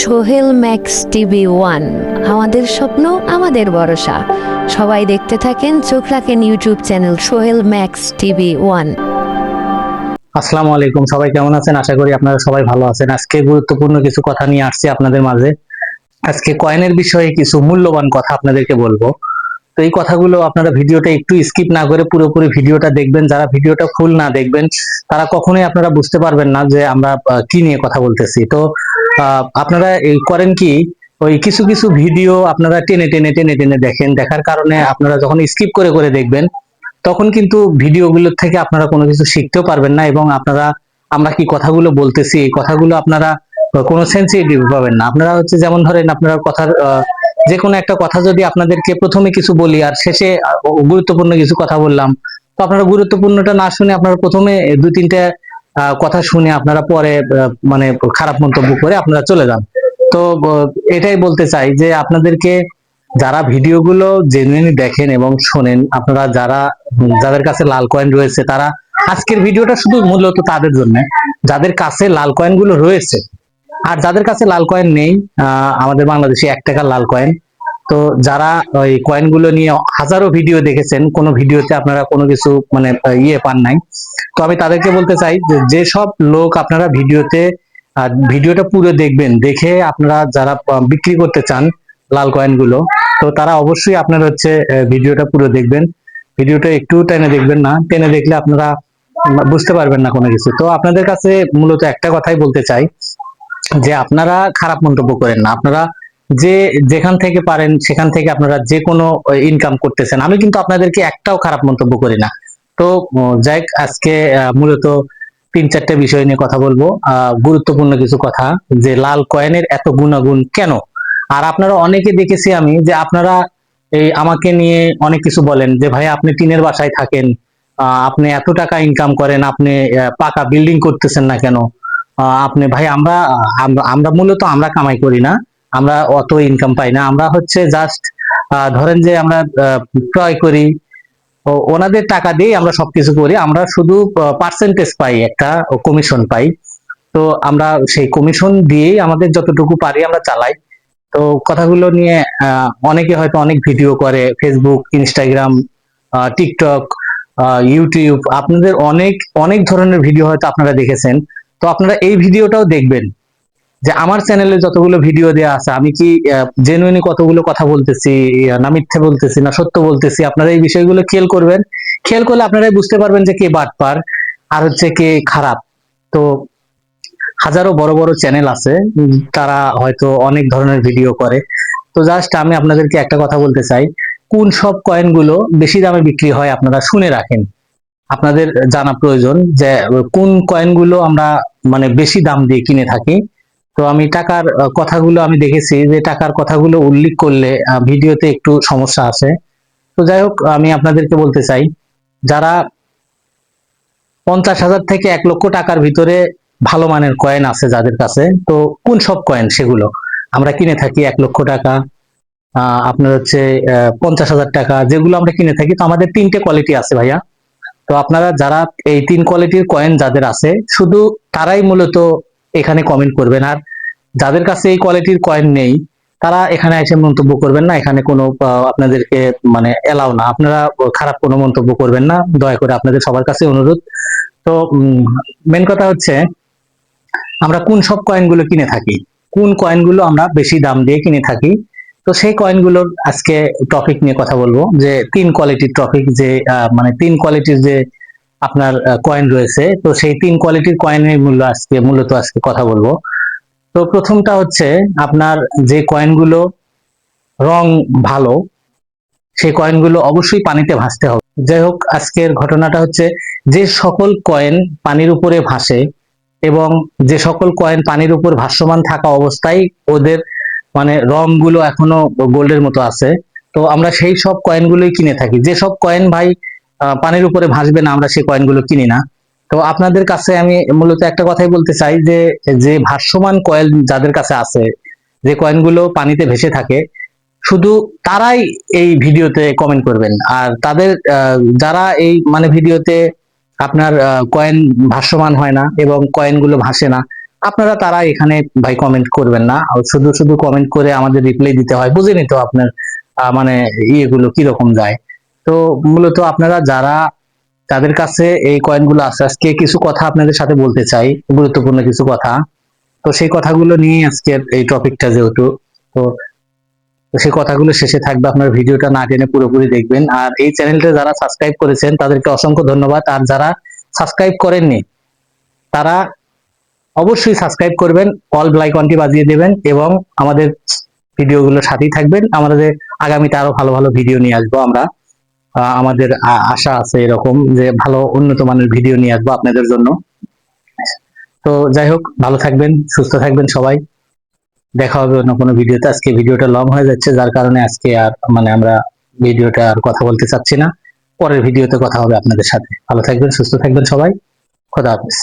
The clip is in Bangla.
সোহেল ম্যাক্স টিভি ওয়ান, আমাদের স্বপ্ন আমাদের ভরসা। সবাই দেখতে থাকেন, চোখ রাখেন YouTube channel Sohel max TV one. আসসালামু আলাইকুম, সবাই কেমন আছেন? আশা করি আপনারা সবাই ভালো আছেন। আজকে গুরুত্বপূর্ণ কিছু কথা নিয়ে আসছি আপনাদের মাঝে। আজকে কয়েনের বিষয়ে কিছু মূল্যবান কথা আপনাদেরকে বলবো। তো এই কথাগুলো আপনারা ভিডিওটা একটু স্কিপ না করে পুরোপুরি ভিডিওটা দেখবেন। যারা ভিডিওটা ফুল না দেখবেন তারা কখনোই আপনারা বুঝতে পারবেন না যে আমরা কি নিয়ে কথা বলতেছি। তো আপনারা এই করেন কি, ওই কিছু কিছু ভিডিও আপনারা টেনে টেনে টেনে টেনে দেখেন। দেখার কারণে আপনারা যখন স্কিপ করে করে দেখবেন তখন কিন্তু ভিডিওগুলোর থেকে আপনারা কোনো কিছু শিখতেও পারবেন না, এবং আপনারা আমরা কি কথাগুলো বলতেছি এই কথাগুলো আপনারা কোনো সেন্সিটিভ পাবেন না। আপনারা হচ্ছে যেমন ধরেন আপনারা কথার যে কোনো একটা কথা যদি আপনাদেরকে প্রথমে কিছু বলি আর শেষে গুরুত্বপূর্ণ কিছু কথা বললাম, তো আপনারা গুরুত্বপূর্ণটা না শুনে আপনারা প্রথমে দুই তিনটা কথা শুনে আপনারা পরে মানে খারাপ মন্তব্য করে আপনারা চলে যান। তো এটাই বলতে চাই যে আপনাদেরকে যারা ভিডিওগুলো জেনুইনলি দেখেন এবং শোনেন, আপনারা যাদের কাছে লাল কয়েন রয়েছে তারা আজকের ভিডিওটা শুধু মূলত তাদের জন্য, যাদের কাছে লাল কয়েন গুলো রয়েছে। আর যাদের কাছে লাল কয়েন নেই, আমাদের বাংলাদেশে 1 টাকার লাল কয়েন, তো যারা ওই কয়েন গুলো নিয়ে হাজারো ভিডিও দেখেছেন, কোনো ভিডিওতে আপনারা কোনো কিছু মানে পান নাই, তো আমি তাদেরকে বলতে চাই যে যেসব লোক আপনারা ভিডিওটা পুরো দেখবেন, দেখে আপনারা যারা বিক্রি করতে চান লাল কয়েন গুলো, তো তারা অবশ্যই আপনার হচ্ছে ভিডিওটা পুরো দেখবেন। ভিডিওটা একটু টেনে দেখবেন না, টেনে দেখলে আপনারা বুঝতে পারবেন না কোনো কিছু। তো আপনাদের কাছে মূলত একটা কথাই বলতে চাই যে আপনারা খারাপ মন্তব্য করেন না। আপনারা যেখান থেকে পারেন সেখান থেকে আপনারা যে কোনো ইনকাম করতেছেন, আমি কিন্তু আপনাদেরকে একটাও খারাপ মন্তব্য করি না। তো যাই হোক, আজকে মূলত 3-4টে বিষয় নিয়ে কথা বলবো, গুরুত্বপূর্ণ কিছু কথা, যে লাল কয়েনের এত গুণাগুণ কেন। আর আপনারা অনেকে দেখেছি আমি যে আপনারা এই আমাকে নিয়ে অনেক কিছু বলেন যে ভাই আপনি টিনের বাসায় থাকেন, আপনি এত টাকা ইনকাম করেন, আপনি পাকা বিল্ডিং করতেছেন না কেন? আপনি ভাই আমরা আমরা আমরা মূলত আমরা কামাই করি না, আমরা অত ইনকাম পাই না, আমরা হচ্ছে জাস্ট ধরেন যে আমরা ক্রয় করি, ওনাদের টাকা দিয়ে আমরা সবকিছু করি, আমরা শুধু পার্সেন্টেজ পাই, একটা কমিশন পাই। তো আমরা সেই কমিশন দিয়েই আমাদের যতটুকু পারি আমরা চালাই। তো কথাগুলো নিয়ে অনেকে হয়তো অনেক ভিডিও করে, ফেসবুক, ইনস্টাগ্রাম, টিকটক, ইউটিউব, আপনাদের অনেক অনেক ধরনের ভিডিও হয়তো আপনারা দেখেছেন। তো আপনারা এই ভিডিওটাও দেখবেন যে আমার চ্যানেলে যতগুলো ভিডিও দেওয়া আছে আমি কি জেনুইনি কতগুলো কথা বলতেছি, না মিথ্যে বলতেছি, না সত্য বলতেছি। আপনারা এই বিষয়গুলো খেয়াল করবেন। খেয়াল করলে আপনারাই বুঝতে পারবেন যে কে বাটপার আর হচ্ছে কে খারাপ। তো হাজারো বড় বড় চ্যানেল আছে, তারা হয়তো অনেক ধরনের ভিডিও করে। তো জাস্ট আমি আপনাদেরকে একটা কথা বলতে চাই, কোন সব কয়েন গুলো বেশি দামে বিক্রি হয় আপনারা শুনে রাখেন। আপনাদের জানা প্রয়োজন যে কোন কয়েন গুলো আমরা মানে বেশি দাম দিয়ে কিনে থাকি। তো আমি টাকার কথাগুলো আমি দেখেছি যে টাকার কথাগুলো উল্লেখ করলে ভিডিওতে একটু সমস্যা আছে। তো যাই হোক, আমি আপনাদেরকে বলতে চাই, যারা 50,000 থেকে 1 লক্ষ টাকার ভিতরে ভালো মানের কয়েন আছে যাদের কাছে, তো কোন সব কয়েন সেগুলো আমরা কিনে থাকি 1 লক্ষ টাকা, আপনার হচ্ছে 50,000 টাকা, যেগুলো আমরা কিনে থাকি। তো আমাদের 3টে কোয়ালিটি আছে ভাইয়া। তো আপনারা যারা এই 3 কোয়ালিটির কয়েন যাদের আছে, শুধু তারাই মূলত এখানে কমেন্ট করবেন। আর যাদের কাছে এই কোয়ালিটির কয়েন নেই তারা এখানে এসে মন্তব্য করবেন না, এখানে কোনো আপনাদেরকে মানে এলাও না। আপনারা খারাপ কোনো মন্তব্য করবেন না, দয়া করে আপনাদের সবার কাছে অনুরোধ। তো মেন কথা হচ্ছে আমরা কোন সব কয়েনগুলো কিনে থাকি, কোন কয়েনগুলো আমরা বেশি দাম দিয়ে কিনে থাকি। তো সেই কয়েনগুলোর আজকে টপিক নিয়ে কথা বলবো, যে 3 কোয়ালিটির টপিক, যে মানে 3 কোয়ালিটির যে আপনার কয়েন রয়েছে, তো সেই 3 কোয়ালিটির কয়েনের মূল্য আজকে মূলত আজকে কথা বলবো। তো প্রথমটা হচ্ছে আপনার যে কয়েনগুলো রং ভালো, সেই কয়েনগুলো অবশ্যই পানিতে ভাসতে হবে। যাই হোক, আজকের ঘটনাটা হচ্ছে যে সকল কয়েন পানির উপরে ভাসে এবং যে সকল কয়েন পানির উপর ভাসমান থাকা অবস্থায় ওদের মানে রংগুলো এখনো গোল্ডের মতো আছে, তো আমরা সেই সব কয়েনগুলোই কিনে থাকি। যে সব কয়েন ভাই পানির উপরে ভাসবে না, আমরা সেই কয়েনগুলো কিনি না। তো আপনাদের কাছে আমি মূলত একটা কথাই বলতে চাই যে যে ভাসমান কয়েন যাদের কাছে আছে, যে কয়েনগুলো পানিতে ভেসে থাকে, শুধু তারাই এই ভিডিওতে কমেন্ট করবেন। আর তাদের যারা এই মানে ভিডিওতে আপনার কয়েন ভাসমান হয় না এবং কয়েনগুলো ভাসে না, আপনারা তারা এখানে ভাই কমেন্ট করবেন না, আর শুধু শুধু কমেন্ট করে আমাদের রিপ্লাই দিতে হয়, বুঝেনি তো আপনার মানে ইয়েগুলো কিরকম যায়। তো মূলত আপনারা যারা তাদের কাছে এই কয়েনগুলো আছে, আজকে কিছু কথা আপনাদের সাথে বলতে চাই, গুরুত্বপূর্ণ কিছু কথা। তো সেই কথাগুলো নিয়ে আজকের এই টপিকটা যেহেতু, তো তো সেই কথাগুলো শেষে থাকবে, আপনার ভিডিওটা না টেনে পুরোপুরি দেখবেন। আর এই চ্যানেলটা যারা সাবস্ক্রাইব করেছেন তাদেরকে অসংখ্য ধন্যবাদ, আর যারা সাবস্ক্রাইব করেননি তারা অবশ্যই সাবস্ক্রাইব করবেন, অল বেল আইকনটি বাজিয়ে দেবেন এবং আমাদের ভিডিওগুলোর সাথেই থাকবেন। আমাদের আগামীতে আরো ভালো ভালো ভিডিও নিয়ে আসবো আমরা। আমাদের আশা আছে এরকম যে ভালো উন্নত মানের ভিডিও নিয়ে আসবো আপনাদের জন্য। তো যাই হোক, ভালো থাকবেন, সুস্থ থাকবেন সবাই। দেখা হবে অন্য কোনো ভিডিওতে। আজকে ভিডিওটা লং হয়ে যাচ্ছে, যার কারণে আজকে আর মানে আমরা ভিডিওটা আর কথা বলতে চাচ্ছি না। পরের ভিডিওতে কথা হবে আপনাদের সাথে। ভালো থাকবেন, সুস্থ থাকবেন সবাই। খোদা হাফেজ।